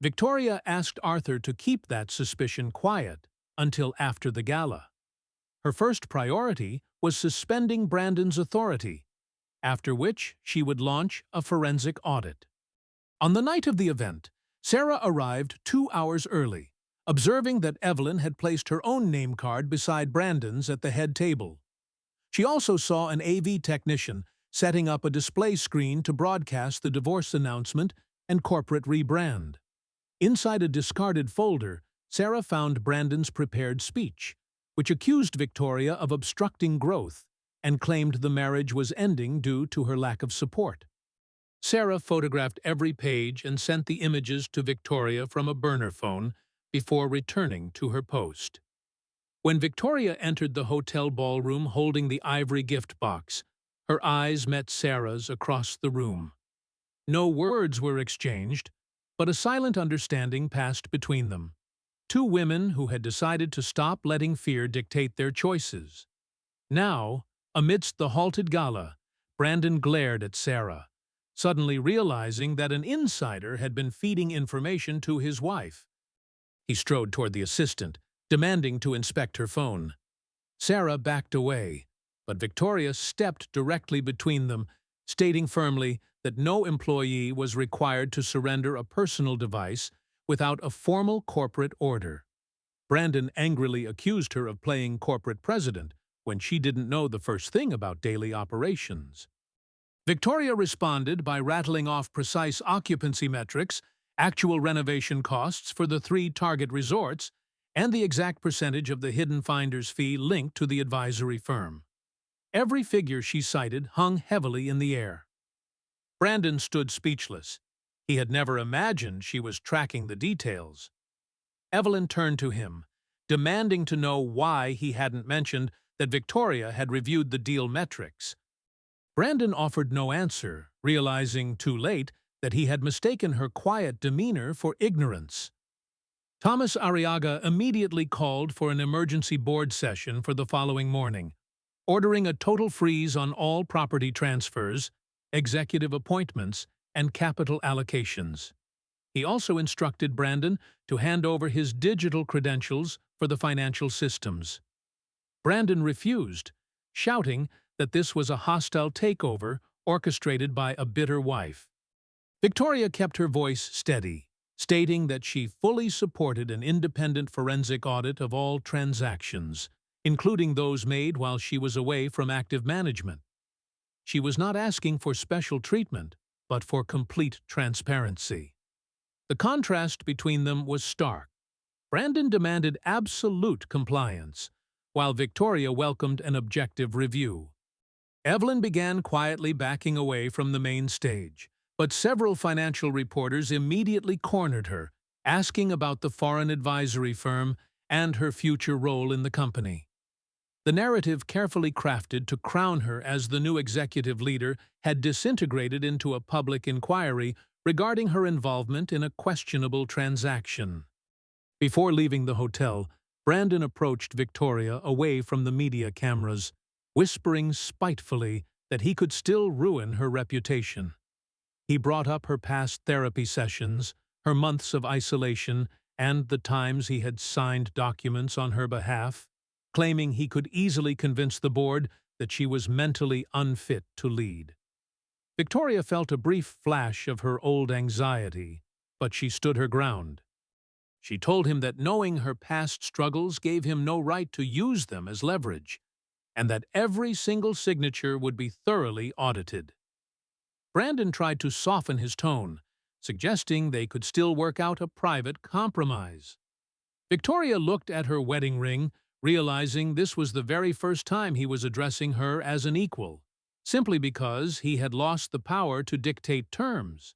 Victoria asked Arthur to keep that suspicion quiet until after the gala. Her first priority was suspending Brandon's authority, after which she would launch a forensic audit. On the night of the event, Sarah arrived 2 hours early, observing that Evelyn had placed her own name card beside Brandon's at the head table. She also saw an AV technician setting up a display screen to broadcast the divorce announcement and corporate rebrand. Inside a discarded folder, Sarah found Brandon's prepared speech, which accused Victoria of obstructing growth and claimed the marriage was ending due to her lack of support. Sarah photographed every page and sent the images to Victoria from a burner phone before returning to her post. When Victoria entered the hotel ballroom holding the ivory gift box, her eyes met Sarah's across the room. No words were exchanged, but a silent understanding passed between them. Two women who had decided to stop letting fear dictate their choices. Now, amidst the halted gala, Brandon glared at Sarah, suddenly realizing that an insider had been feeding information to his wife. He strode toward the assistant, demanding to inspect her phone. Sarah backed away, but Victoria stepped directly between them, stating firmly that no employee was required to surrender a personal device without a formal corporate order. Brandon angrily accused her of playing corporate president when she didn't know the first thing about daily operations. Victoria responded by rattling off precise occupancy metrics, actual renovation costs for the three target resorts, and the exact percentage of the hidden finder's fee linked to the advisory firm. Every figure she cited hung heavily in the air. Brandon stood speechless. He had never imagined she was tracking the details. Evelyn turned to him, demanding to know why he hadn't mentioned that Victoria had reviewed the deal metrics. Brandon offered no answer, realizing too late that he had mistaken her quiet demeanor for ignorance. Thomas Arriaga immediately called for an emergency board session for the following morning, ordering a total freeze on all property transfers, executive appointments, and capital allocations. He also instructed Brandon to hand over his digital credentials for the financial systems. Brandon refused, shouting that this was a hostile takeover orchestrated by a bitter wife. Victoria kept her voice steady, stating that she fully supported an independent forensic audit of all transactions, including those made while she was away from active management. She was not asking for special treatment, but for complete transparency. The contrast between them was stark. Brandon demanded absolute compliance, while Victoria welcomed an objective review. Evelyn began quietly backing away from the main stage, but several financial reporters immediately cornered her, asking about the foreign advisory firm and her future role in the company. The narrative carefully crafted to crown her as the new executive leader had disintegrated into a public inquiry regarding her involvement in a questionable transaction. Before leaving the hotel, Brandon approached Victoria away from the media cameras, whispering spitefully that he could still ruin her reputation. He brought up her past therapy sessions, her months of isolation, and the times he had signed documents on her behalf, claiming he could easily convince the board that she was mentally unfit to lead. Victoria felt a brief flash of her old anxiety, but she stood her ground. She told him that knowing her past struggles gave him no right to use them as leverage, and that every single signature would be thoroughly audited. Brandon tried to soften his tone, suggesting they could still work out a private compromise. Victoria looked at her wedding ring, realizing this was the very first time he was addressing her as an equal, simply because he had lost the power to dictate terms.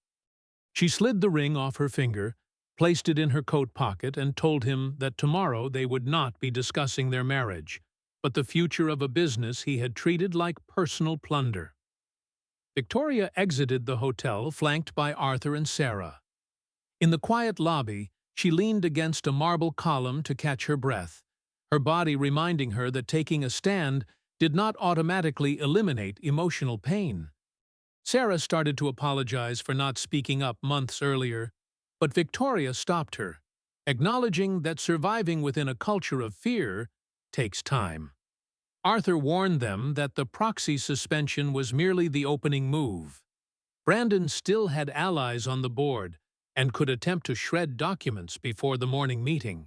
She slid the ring off her finger, placed it in her coat pocket, and told him that tomorrow they would not be discussing their marriage, but the future of a business he had treated like personal plunder. Victoria exited the hotel flanked by Arthur and Sarah. In the quiet lobby, she leaned against a marble column to catch her breath, her body reminding her that taking a stand did not automatically eliminate emotional pain. Sarah started to apologize for not speaking up months earlier, but Victoria stopped her, acknowledging that surviving within a culture of fear takes time. Arthur warned them that the proxy suspension was merely the opening move. Brandon still had allies on the board and could attempt to shred documents before the morning meeting.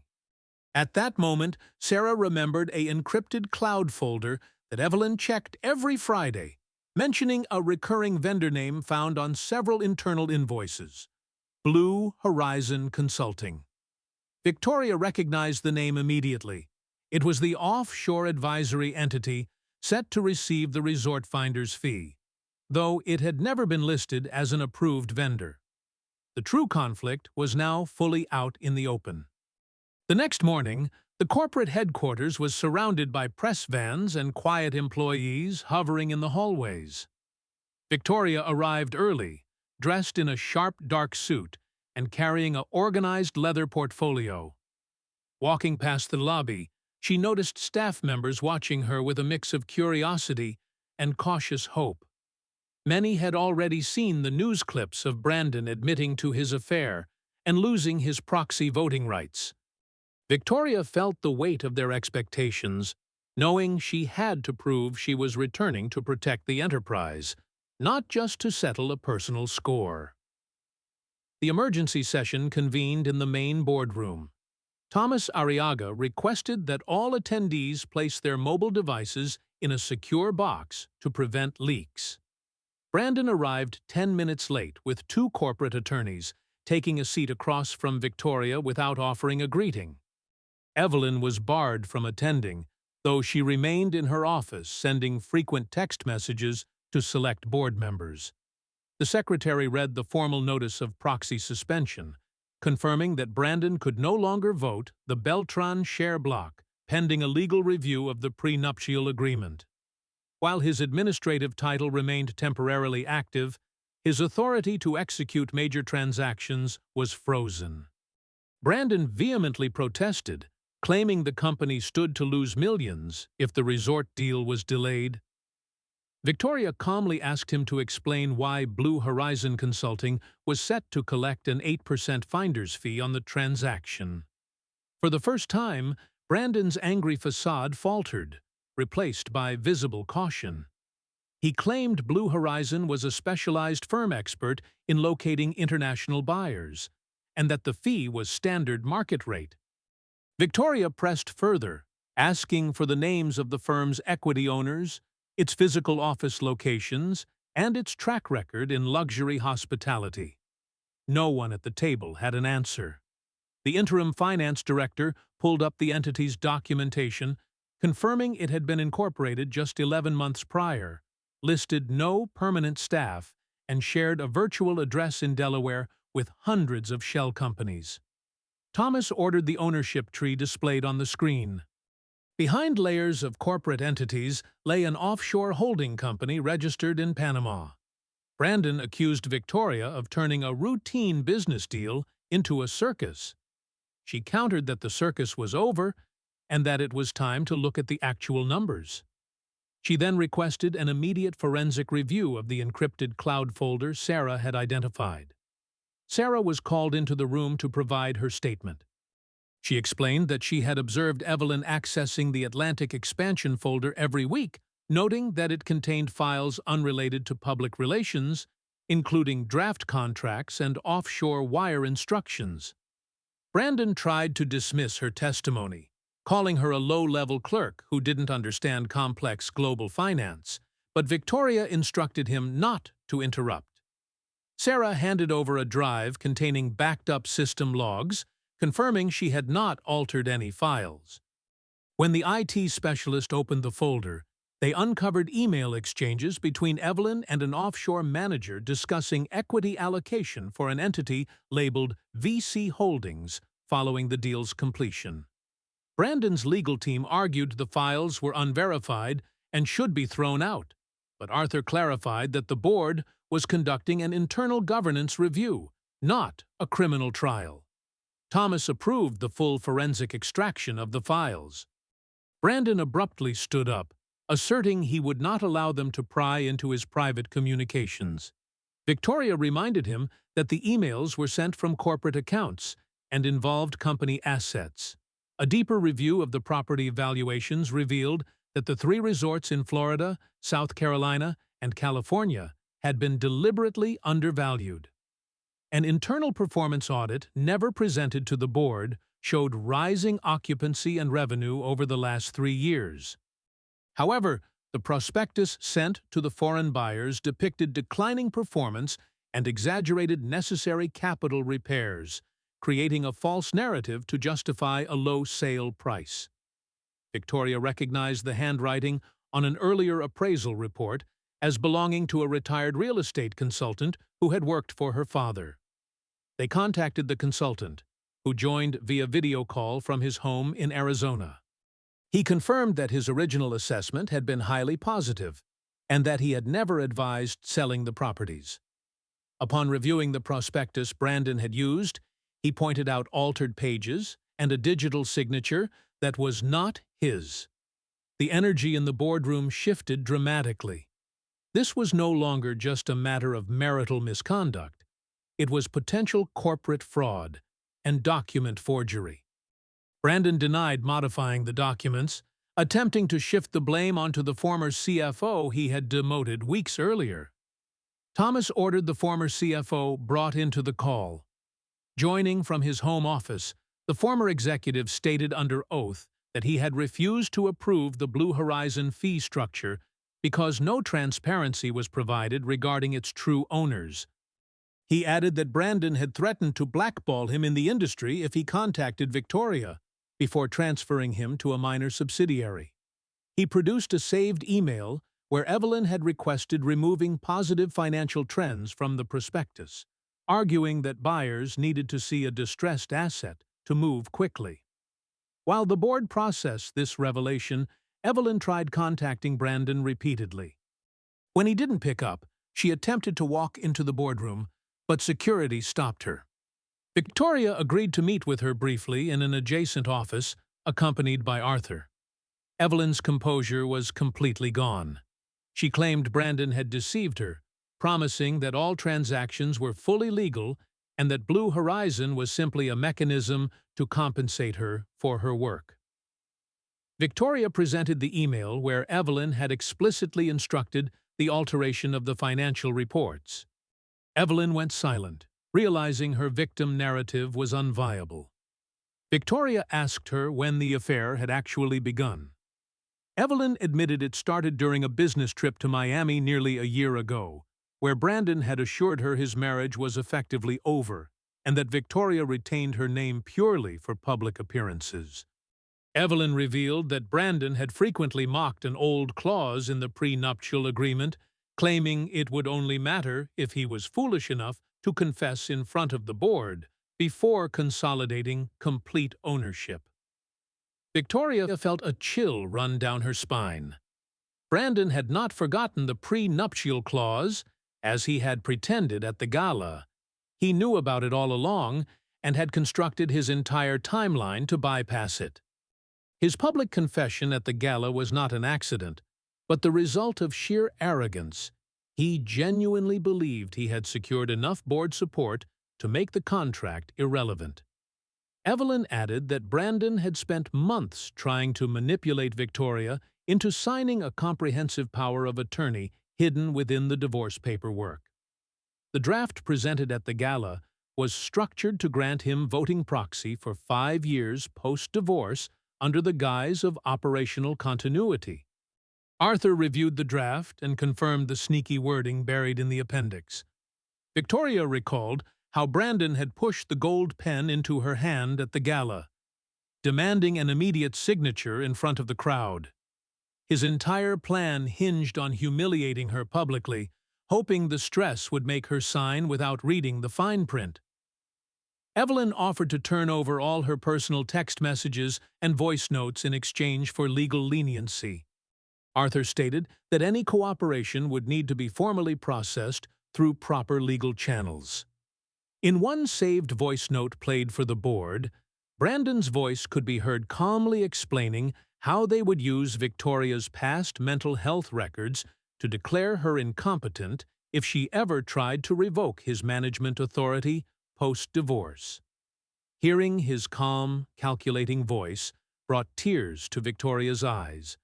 At that moment, Sarah remembered an encrypted cloud folder that Evelyn checked every Friday, mentioning a recurring vendor name found on several internal invoices: Blue Horizon Consulting. Victoria recognized the name immediately. It was the offshore advisory entity set to receive the resort finder's fee, though it had never been listed as an approved vendor. The true conflict was now fully out in the open. The next morning, the corporate headquarters was surrounded by press vans and quiet employees hovering in the hallways. Victoria arrived early, dressed in a sharp dark suit and carrying an organized leather portfolio. Walking past the lobby, she noticed staff members watching her with a mix of curiosity and cautious hope. Many had already seen the news clips of Brandon admitting to his affair and losing his proxy voting rights. Victoria felt the weight of their expectations, knowing she had to prove she was returning to protect the enterprise, not just to settle a personal score. The emergency session convened in the main boardroom. Thomas Arriaga requested that all attendees place their mobile devices in a secure box to prevent leaks. Brandon arrived 10 minutes late with two corporate attorneys, taking a seat across from Victoria without offering a greeting. Evelyn was barred from attending, though she remained in her office sending frequent text messages to select board members. The secretary read the formal notice of proxy suspension, confirming that Brandon could no longer vote the Beltran share block, pending a legal review of the prenuptial agreement. While his administrative title remained temporarily active, his authority to execute major transactions was frozen. Brandon vehemently protested, claiming the company stood to lose millions if the resort deal was delayed. Victoria calmly asked him to explain why Blue Horizon Consulting was set to collect an 8% finder's fee on the transaction. For the first time, Brandon's angry facade faltered, replaced by visible caution. He claimed Blue Horizon was a specialized firm expert in locating international buyers, and that the fee was standard market rate. Victoria pressed further, asking for the names of the firm's equity owners, its physical office locations, and its track record in luxury hospitality. No one at the table had an answer. The interim finance director pulled up the entity's documentation, confirming it had been incorporated just 11 months prior, listed no permanent staff, and shared a virtual address in Delaware with hundreds of shell companies. Thomas ordered the ownership tree displayed on the screen. Behind layers of corporate entities lay an offshore holding company registered in Panama. Brandon accused Victoria of turning a routine business deal into a circus. She countered that the circus was over and that it was time to look at the actual numbers. She then requested an immediate forensic review of the encrypted cloud folder Sarah had identified. Sarah was called into the room to provide her statement. She explained that she had observed Evelyn accessing the Atlantic expansion folder every week, noting that it contained files unrelated to public relations, including draft contracts and offshore wire instructions. Brandon tried to dismiss her testimony, calling her a low-level clerk who didn't understand complex global finance, but Victoria instructed him not to interrupt. Sarah handed over a drive containing backed-up system logs, confirming she had not altered any files. When the IT specialist opened the folder, they uncovered email exchanges between Evelyn and an offshore manager discussing equity allocation for an entity labeled VC Holdings following the deal's completion. Brandon's legal team argued the files were unverified and should be thrown out, but Arthur clarified that the board was conducting an internal governance review, not a criminal trial. Thomas approved the full forensic extraction of the files. Brandon abruptly stood up, asserting he would not allow them to pry into his private communications. Victoria reminded him that the emails were sent from corporate accounts and involved company assets. A deeper review of the property valuations revealed that the 3 resorts in Florida, South Carolina, and California had been deliberately undervalued. An internal performance audit never presented to the board showed rising occupancy and revenue over the last 3 years. However, the prospectus sent to the foreign buyers depicted declining performance and exaggerated necessary capital repairs, creating a false narrative to justify a low sale price. Victoria recognized the handwriting on an earlier appraisal report as belonging to a retired real estate consultant who had worked for her father. They contacted the consultant, who joined via video call from his home in Arizona. He confirmed that his original assessment had been highly positive and that he had never advised selling the properties. Upon reviewing the prospectus Brandon had used, he pointed out altered pages and a digital signature that was not his. The energy in the boardroom shifted dramatically. This was no longer just a matter of marital misconduct. It was potential corporate fraud and document forgery. Brandon denied modifying the documents, attempting to shift the blame onto the former CFO he had demoted weeks earlier. Thomas ordered the former CFO brought into the call. Joining from his home office, the former executive stated under oath that he had refused to approve the Blue Horizon fee structure because no transparency was provided regarding its true owners. He added that Brandon had threatened to blackball him in the industry if he contacted Victoria, before transferring him to a minor subsidiary. He produced a saved email where Evelyn had requested removing positive financial trends from the prospectus, arguing that buyers needed to see a distressed asset to move quickly. While the board processed this revelation, Evelyn tried contacting Brandon repeatedly. When he didn't pick up, she attempted to walk into the boardroom, but security stopped her. Victoria agreed to meet with her briefly in an adjacent office, accompanied by Arthur. Evelyn's composure was completely gone. She claimed Brandon had deceived her, promising that all transactions were fully legal and that Blue Horizon was simply a mechanism to compensate her for her work. Victoria presented the email where Evelyn had explicitly instructed the alteration of the financial reports. Evelyn went silent, realizing her victim narrative was unviable. Victoria asked her when the affair had actually begun. Evelyn admitted it started during a business trip to Miami nearly a year ago, where Brandon had assured her his marriage was effectively over and that Victoria retained her name purely for public appearances. Evelyn revealed that Brandon had frequently mocked an old clause in the prenuptial agreement, claiming it would only matter if he was foolish enough to confess in front of the board before consolidating complete ownership. Victoria felt a chill run down her spine. Brandon had not forgotten the prenuptial clause, as he had pretended at the gala. He knew about it all along and had constructed his entire timeline to bypass it. His public confession at the gala was not an accident, but the result of sheer arrogance. He genuinely believed he had secured enough board support to make the contract irrelevant. Evelyn added that Brandon had spent months trying to manipulate Victoria into signing a comprehensive power of attorney hidden within the divorce paperwork. The draft presented at the gala was structured to grant him voting proxy for 5 years post-divorce under the guise of operational continuity. Arthur reviewed the draft and confirmed the sneaky wording buried in the appendix. Victoria recalled how Brandon had pushed the gold pen into her hand at the gala, demanding an immediate signature in front of the crowd. His entire plan hinged on humiliating her publicly, hoping the stress would make her sign without reading the fine print. Evelyn offered to turn over all her personal text messages and voice notes in exchange for legal leniency. Arthur stated that any cooperation would need to be formally processed through proper legal channels. In one saved voice note played for the board, Brandon's voice could be heard calmly explaining how they would use Victoria's past mental health records to declare her incompetent if she ever tried to revoke his management authority post-divorce. Hearing his calm, calculating voice brought tears to Victoria's eyes,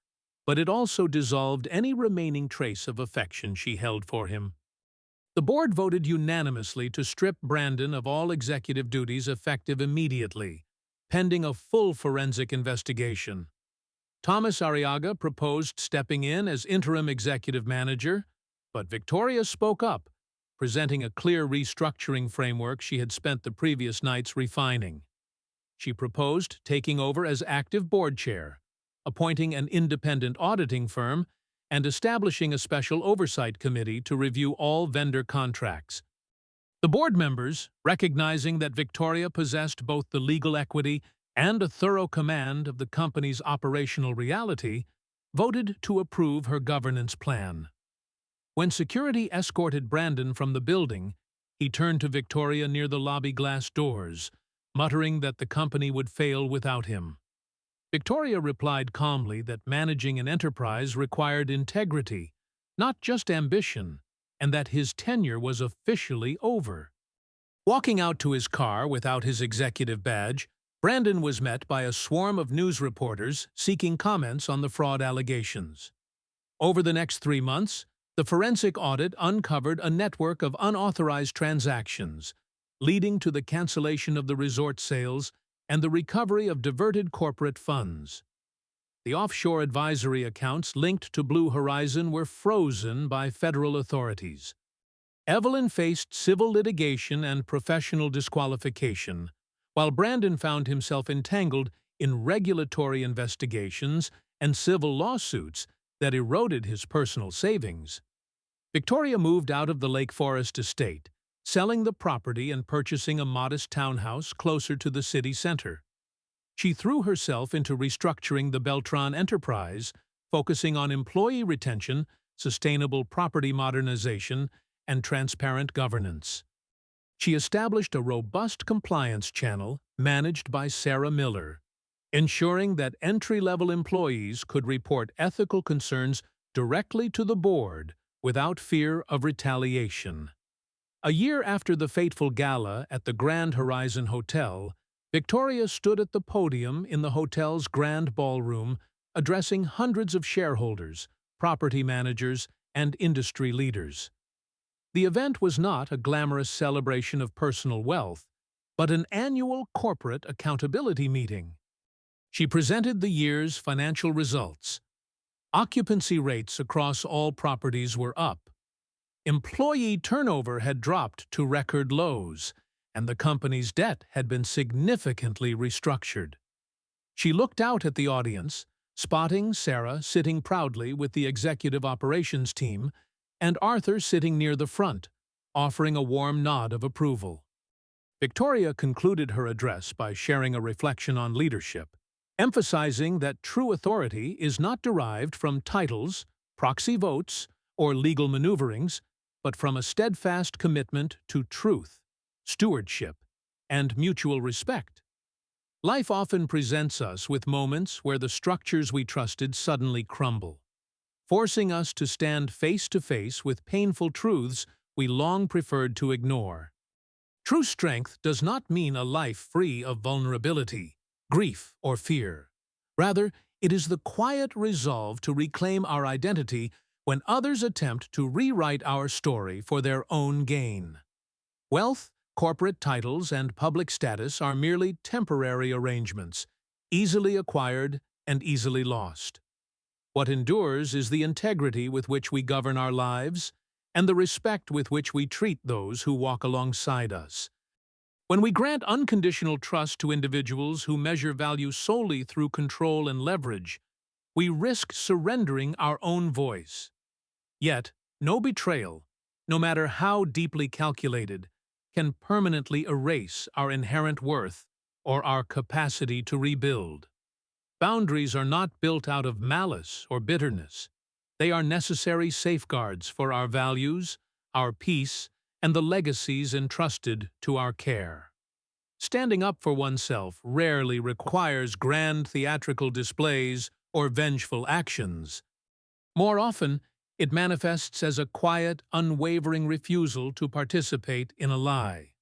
but it also dissolved any remaining trace of affection she held for him. The board voted unanimously to strip Brandon of all executive duties effective immediately, pending a full forensic investigation. Thomas Arriaga proposed stepping in as interim executive manager, but Victoria spoke up, presenting a clear restructuring framework she had spent the previous nights refining. She proposed taking over as active board chair, appointing an independent auditing firm, and establishing a special oversight committee to review all vendor contracts. The board members, recognizing that Victoria possessed both the legal equity and a thorough command of the company's operational reality, voted to approve her governance plan. When security escorted Brandon from the building, he turned to Victoria near the lobby glass doors, muttering that the company would fail without him. Victoria replied calmly that managing an enterprise required integrity, not just ambition, and that his tenure was officially over. Walking out to his car without his executive badge, Brandon was met by a swarm of news reporters seeking comments on the fraud allegations. Over the next 3 months, the forensic audit uncovered a network of unauthorized transactions, leading to the cancellation of the resort sales and the recovery of diverted corporate funds. The offshore advisory accounts linked to Blue Horizon were frozen by federal authorities. Evelyn faced civil litigation and professional disqualification, while Brandon found himself entangled in regulatory investigations and civil lawsuits that eroded his personal savings. Victoria moved out of the Lake Forest estate, selling the property and purchasing a modest townhouse closer to the city center. She threw herself into restructuring the Beltran enterprise, focusing on employee retention, sustainable property modernization, and transparent governance. She established a robust compliance channel managed by Sarah Miller, ensuring that entry-level employees could report ethical concerns directly to the board without fear of retaliation. A year after the fateful gala at the Grand Horizon Hotel, Victoria stood at the podium in the hotel's grand ballroom, addressing hundreds of shareholders, property managers, and industry leaders. The event was not a glamorous celebration of personal wealth, but an annual corporate accountability meeting. She presented the year's financial results. Occupancy rates across all properties were up. Employee turnover had dropped to record lows, and the company's debt had been significantly restructured. She looked out at the audience, spotting Sarah sitting proudly with the executive operations team and Arthur sitting near the front, offering a warm nod of approval. Victoria concluded her address by sharing a reflection on leadership, emphasizing that true authority is not derived from titles, proxy votes, or legal maneuverings, but from a steadfast commitment to truth, stewardship, and mutual respect. Life often presents us with moments where the structures we trusted suddenly crumble, forcing us to stand face to face with painful truths we long preferred to ignore. True strength does not mean a life free of vulnerability, grief, or fear. Rather, it is the quiet resolve to reclaim our identity when others attempt to rewrite our story for their own gain. Wealth, corporate titles, and public status are merely temporary arrangements, easily acquired and easily lost. What endures is the integrity with which we govern our lives and the respect with which we treat those who walk alongside us. When we grant unconditional trust to individuals who measure value solely through control and leverage, we risk surrendering our own voice. Yet, no betrayal, no matter how deeply calculated, can permanently erase our inherent worth or our capacity to rebuild. Boundaries are not built out of malice or bitterness. They are necessary safeguards for our values, our peace, and the legacies entrusted to our care. Standing up for oneself rarely requires grand theatrical displays or vengeful actions. More often, it manifests as a quiet, unwavering refusal to participate in a lie.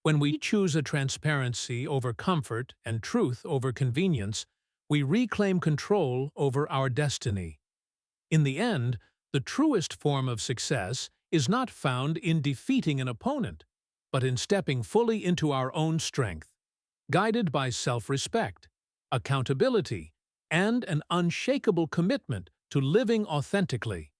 When we choose a transparency over comfort and truth over convenience, we reclaim control over our destiny. In the end, the truest form of success is not found in defeating an opponent, but in stepping fully into our own strength, guided by self-respect, accountability, and an unshakable commitment to living authentically.